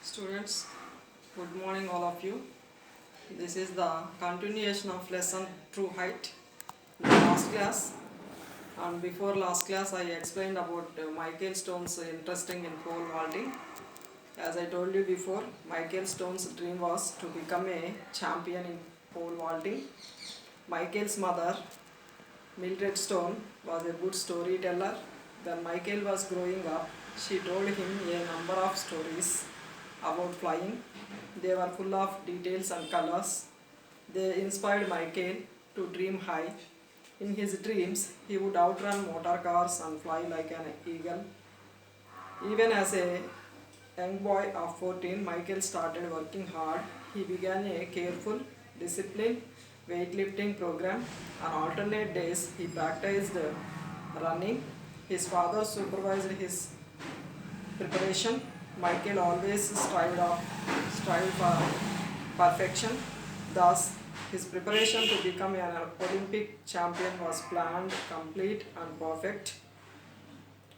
Students, good morning all of you. This is the continuation of lesson True Height. In the last class and before last class I explained about Michael Stone's interesting in pole vaulting. As I told you before, Michael Stone's dream was to become a champion in pole vaulting. Michael's mother, Mildred Stone, was a good storyteller. When Michael was growing up, she told him a number of stories about flying. They were full of details and colors. They inspired Michael to dream high. In his dreams, he would outrun motor cars and fly like an eagle. Even as a young boy of 14, Michael started working hard. He began a careful, disciplined weightlifting program. On alternate days, he practiced running. His father supervised his preparation. Michael always strived for perfection. Thus, his preparation to become an Olympic champion was planned, complete, and perfect.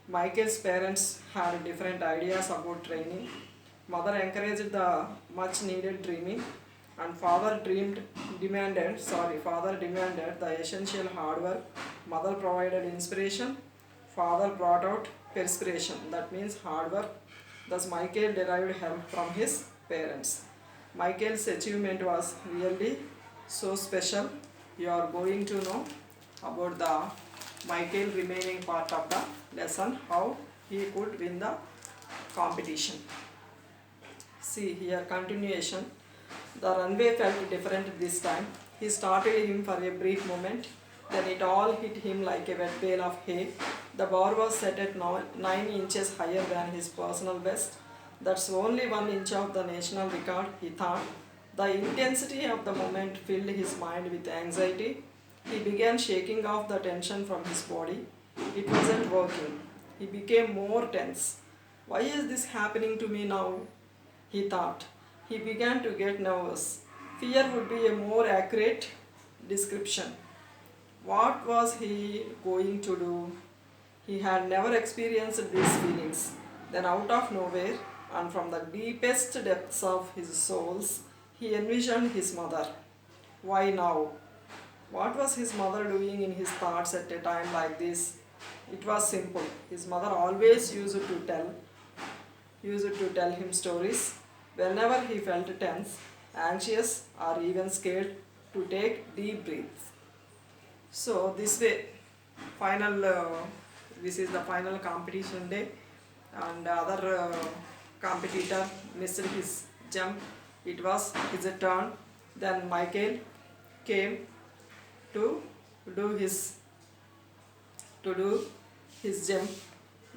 Michael's parents had different ideas about training. Mother encouraged the much needed dreaming, and father demanded the essential hard work. Mother provided inspiration. Father brought out perspiration, that means hard work. Thus, Michael derived help from his parents. Michael's achievement was really so special. You are going to know about the Michael remaining part of the lesson, how he could win the competition. See here, continuation. The runway felt different this time. He started him for a brief moment, then it all hit him like a wet bale of hay. The bar was set at 9 inches higher than his personal best. That's only 1 inch of the national record, he thought. The intensity of the moment filled his mind with anxiety. He began shaking off the tension from his body. It wasn't working. He became more tense. Why is this happening to me now? He thought. He began to get nervous. Fear would be a more accurate description. What was he going to do? He had never experienced these feelings. Then, out of nowhere, and from the deepest depths of his soul, he envisioned his mother. Why now? What was his mother doing in his thoughts at a time like this? It was simple. His mother always used to tell him stories whenever he felt tense, anxious, or even scared, to take deep breaths. So this way, final. This is the final competition day, and other competitor missed his jump. It was his turn. Then Michael came to do his to do his jump.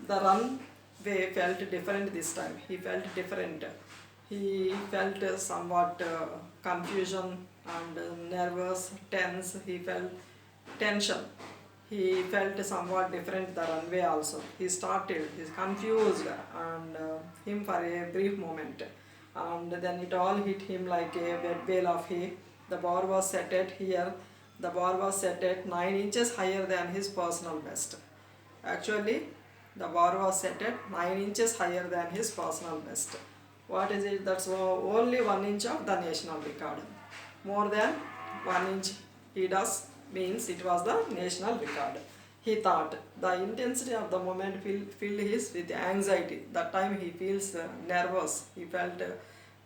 The runway felt different this time. He felt different. He felt somewhat confusion and nervous, tense. He felt tension. He felt somewhat different the runway also. He's confused and him for a brief moment. And then it all hit him like a wet bale of hay. The bar was set at here. The bar was set at 9 inches higher than his personal best. Actually, the bar was set at 9 inches higher than his personal best. What is it? That's only 1 inch of the national record. More than 1 inch he does means it was the national record. He thought. The intensity of the moment filled his with anxiety. That time he feels nervous. He felt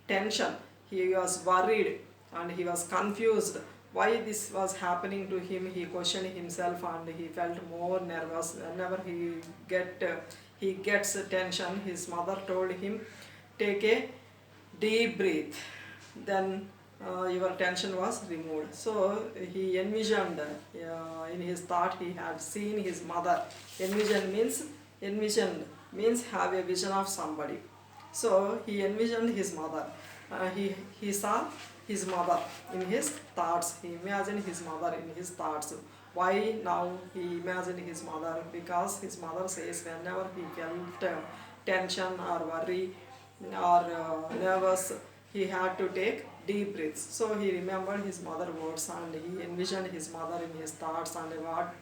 tension. He was worried and he was confused. Why this was happening to him? He questioned himself and he felt more nervous. Whenever he gets tension, his mother told him, take a deep breath. Then your tension was removed. So he envisioned, in his thought he had seen his mother. Envisioned means have a vision of somebody. So he envisioned his mother. He saw his mother in his thoughts. He imagined his mother in his thoughts. Why now he imagined his mother? Because his mother says whenever he felt tension or worry or nervous, he had to take deep breaths. So he remembered his mother's words and he envisioned his mother in his thoughts. And what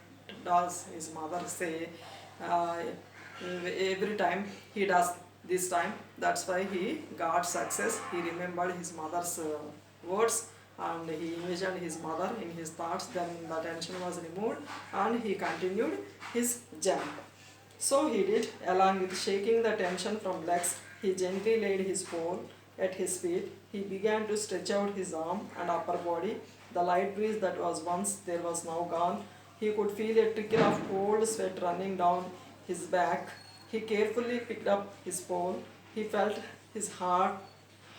does his mother say? Every time he does this time. That's why he got success. He remembered his mother's words and he envisioned his mother in his thoughts. Then the tension was removed and he continued his jump. So he did, along with shaking the tension from legs, he gently laid his pole at his feet. He began to stretch out his arm and upper body. The light breeze that was once there was now gone. He could feel a trickle of cold sweat running down his back. He carefully picked up his pole. He felt his heart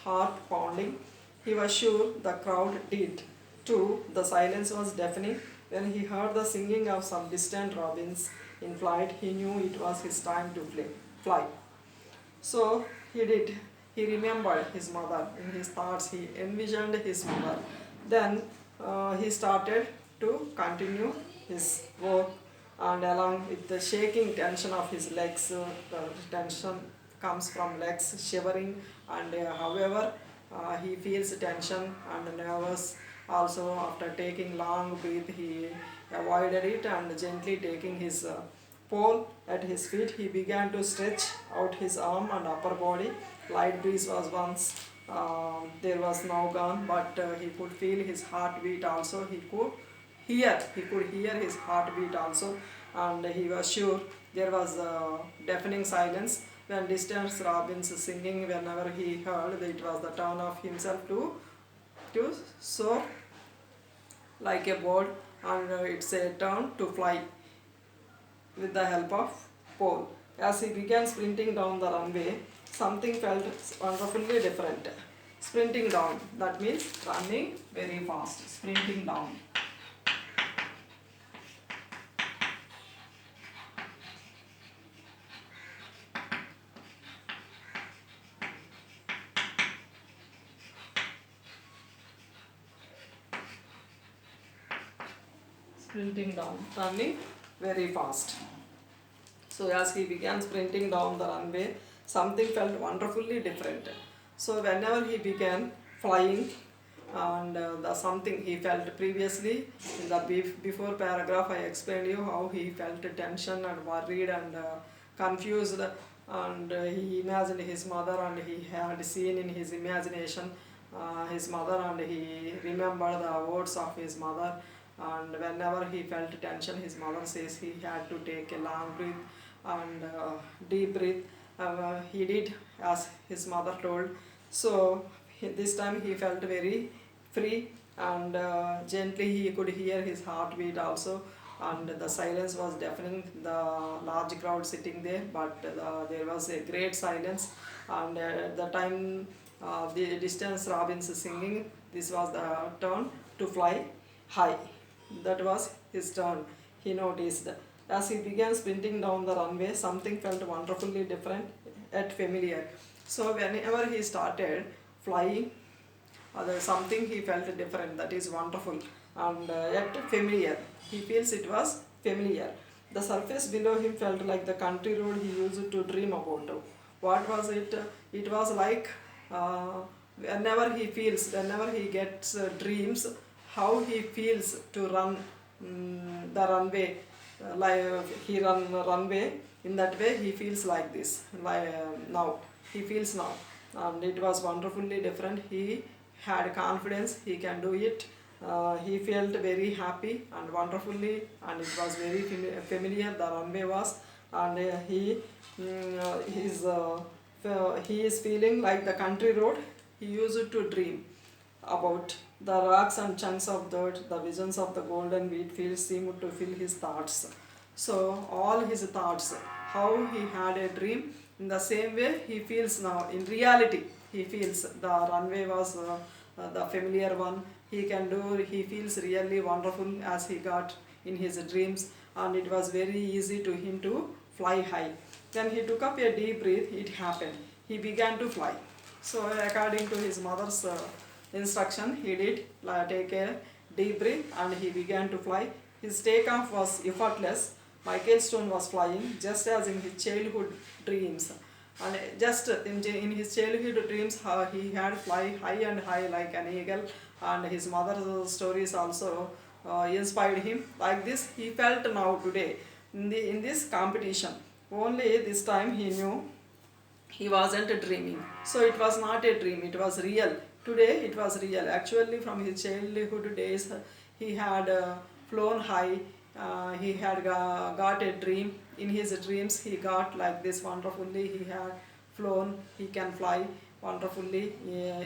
pounding. He was sure the crowd did too. The silence was deafening. When he heard the singing of some distant robins in flight, he knew it was his time to fly. So he did. He remembered his mother in his thoughts. He envisioned his mother. Then he started to continue his work, and along with the shaking tension of his legs, the tension comes from legs shivering, and however he feels tension and nervous. Also, after taking long breath, he avoided it and gently taking his pole at his feet, he began to stretch out his arm and upper body. Light breeze was once there was now gone, but he could feel his heartbeat also. He could hear his heartbeat also, and he was sure there was a deafening silence when distant robins singing. Whenever he heard, it was the turn of himself to soar like a bird, and it's a turn to fly with the help of pole. As he began sprinting down the runway, something felt wonderfully different. Sprinting down, that means running very fast. Sprinting down. Sprinting down, running very fast. So as he began sprinting down the runway, something felt wonderfully different. So whenever he began flying, and the something he felt previously in the before paragraph, I explained you how he felt tension and worried and confused, and he imagined his mother, and he had seen in his imagination his mother, and he remembered the words of his mother. And whenever he felt tension, his mother says he had to take a long breath and deep breath. He did as his mother told. So this time he felt very free, and gently he could hear his heartbeat also, and the silence was deafening. The large crowd sitting there, but there was a great silence, and at the time the distance robins singing, this was the turn to fly high. That was his turn, he noticed. As he began sprinting down the runway, something felt wonderfully different yet familiar. So whenever he started flying, there's something he felt different, that is wonderful, and yet familiar. He feels it was familiar. The surface below him felt like the country road he used to dream about. What was it? It was like whenever he gets dreams, how he feels to run the runway, like he run runway in that way, he feels like this, like now he feels now, and it was wonderfully different. He had confidence, he can do it. He felt very happy and wonderfully, and it was very familiar, the runway was, and he is feeling like the country road he used to dream about. The rocks and chunks of dirt, the visions of the golden wheat fields seemed to fill his thoughts. So all his thoughts, how he had a dream, in the same way he feels now. In reality, he feels the runway was the familiar one. He can do. He feels really wonderful as he got in his dreams, and it was very easy to him to fly high. When he took up a deep breath, it happened. He began to fly. So according to his mother's instruction, he did take a deep breath and he began to fly. His takeoff was effortless. Michael Stone was flying just as in his childhood dreams. And just in his childhood dreams, he had fly high and high like an eagle, and his mother's stories also inspired him. Like this, he felt now today in this competition. Only this time he knew he wasn't dreaming. So it was not a dream, it was real. Today it was real. Actually, from his childhood days, he had flown high. He had got a dream. In his dreams, he got like this wonderfully. He had flown. He can fly wonderfully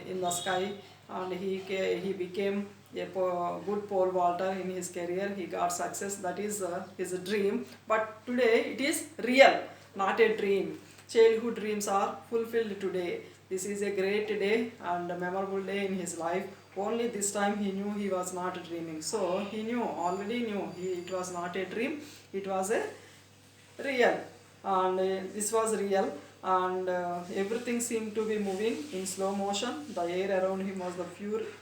in the sky, and he became a good pole vaulter in his career. He got success. That is his dream. But today it is real, not a dream. Childhood dreams are fulfilled today. This is a great day and a memorable day in his life. Only this time he knew he was not dreaming. So he already knew it was not a dream, it was a real. And this was real, and everything seemed to be moving in slow motion. The air around him was the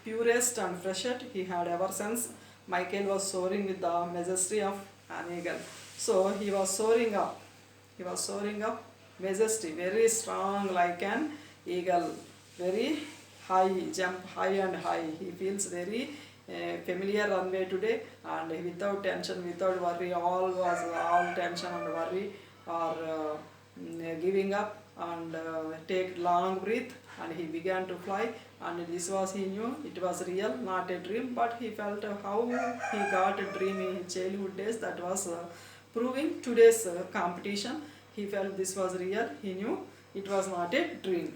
purest and freshest he had ever since. Michael was soaring with the majesty of an eagle. So he was soaring up. He was soaring up, majesty, very strong like an eagle, very high, jump high and high. He feels very familiar runway today, and without tension, without worry, all tension and worry or giving up, and take long breath, and he began to fly. And this was, he knew it was real, not a dream. But he felt how he got a dream in his childhood days, that was proving today's competition. He felt this was real. He knew it was not a dream.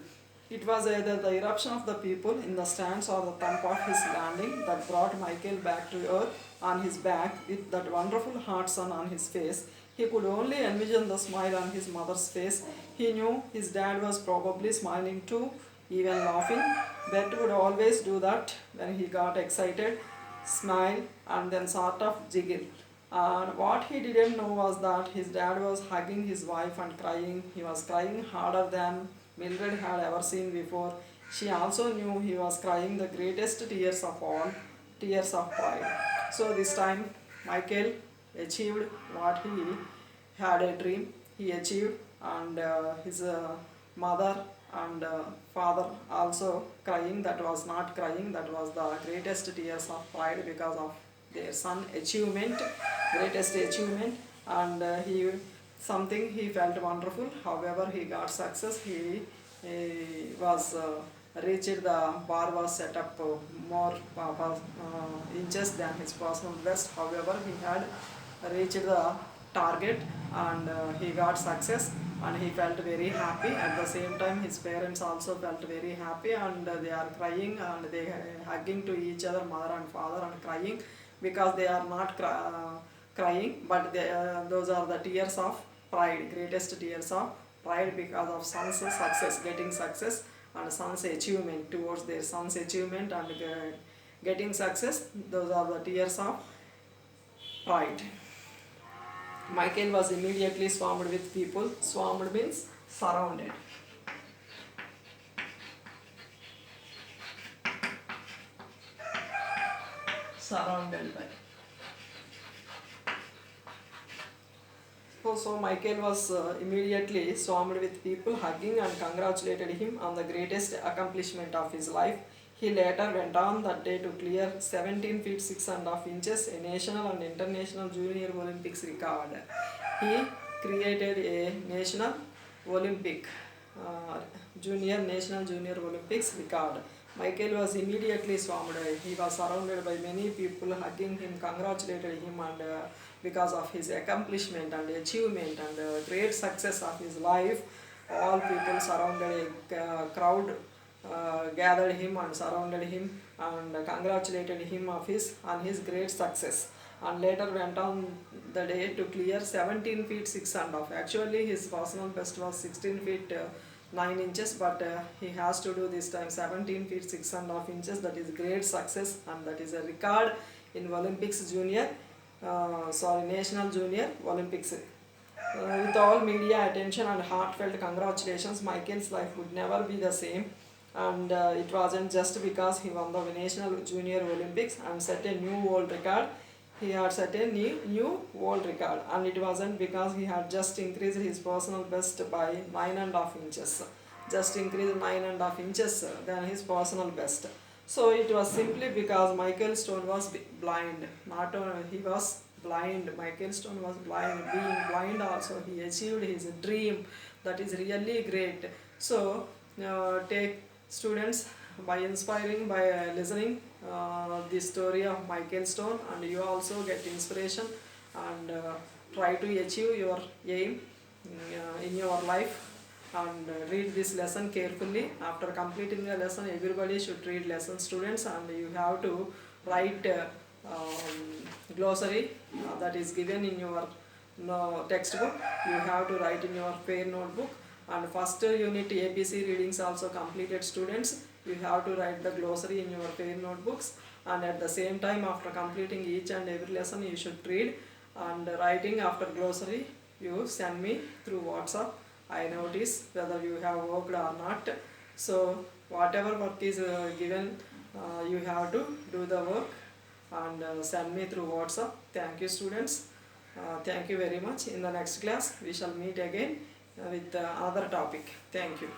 It was either the eruption of the people in the stands or the thump of his landing that brought Michael back to earth on his back with that wonderful hot sun on his face. He could only envision the smile on his mother's face. He knew his dad was probably smiling too, even laughing. Bet would always do that when he got excited, smile and then sort of jiggle. And what he didn't know was that his dad was hugging his wife and crying. He was crying harder than Mildred had ever seen before. She also knew he was crying the greatest tears of all, tears of pride. So this time, Michael achieved what he had a dream. He achieved, and his mother and father also crying. That was not crying, that was the greatest tears of pride because of their son achievement, greatest achievement. And he something he felt wonderful. However, he got success. He was reached, the bar was set up more inches than his personal best. However, he had reached the target, and he got success, and he felt very happy. At the same time, his parents also felt very happy, and they are crying, and they are hugging to each other, mother and father, and crying because they are not crying, but those are the tears of pride, greatest tears of pride because of son's success, getting success, and son's achievement, towards their son's achievement and getting success. Those are the tears of pride. Michael was immediately swarmed with people. Swarmed means surrounded. Surrounded by. So Michael was immediately swarmed with people, hugging and congratulated him on the greatest accomplishment of his life. He later went on that day to clear 17 feet 6.5 inches, a national and international junior Olympics record. He created a national Olympic, national junior Olympics record. Michael was immediately swarmed. He was surrounded by many people, hugging him, congratulated him, and because of his accomplishment and achievement and great success of his life, all people surrounded, a crowd gathered him and surrounded him and congratulated him on his great success. And later went on the day to clear 17 feet 6.5. Actually, his personal best was 16 feet 9 inches, but he has to do this time 17 feet 6.5 inches. That is great success, and that is a record in Olympics junior, national junior Olympics. With all media attention and heartfelt congratulations, Michael's life would never be the same. And it wasn't just because he won the national junior Olympics and set a new world record. He had set a new world record, and it wasn't because he had just increased his personal best by 9.5 inches. Just increased 9.5 inches than his personal best. So it was simply because Michael Stone was blind. Not only he was blind, Michael Stone was blind. Being blind also, he achieved his dream. That is really great. So take students by inspiring by listening the story of Michael Stone, and you also get inspiration and try to achieve your aim in your life, and read this lesson carefully. After completing the lesson, everybody should read lesson, students, and you have to write glossary that is given in your textbook. You have to write in your fair notebook. And first unit ABC readings also completed, students. You have to write the glossary in your fair notebooks, and at the same time, after completing each and every lesson, you should read and writing after glossary. You send me through WhatsApp. I notice whether you have worked or not. So whatever work is given, you have to do the work and send me through WhatsApp. Thank you, students. Thank you very much. In the next class, we shall meet again with another topic. Thank you.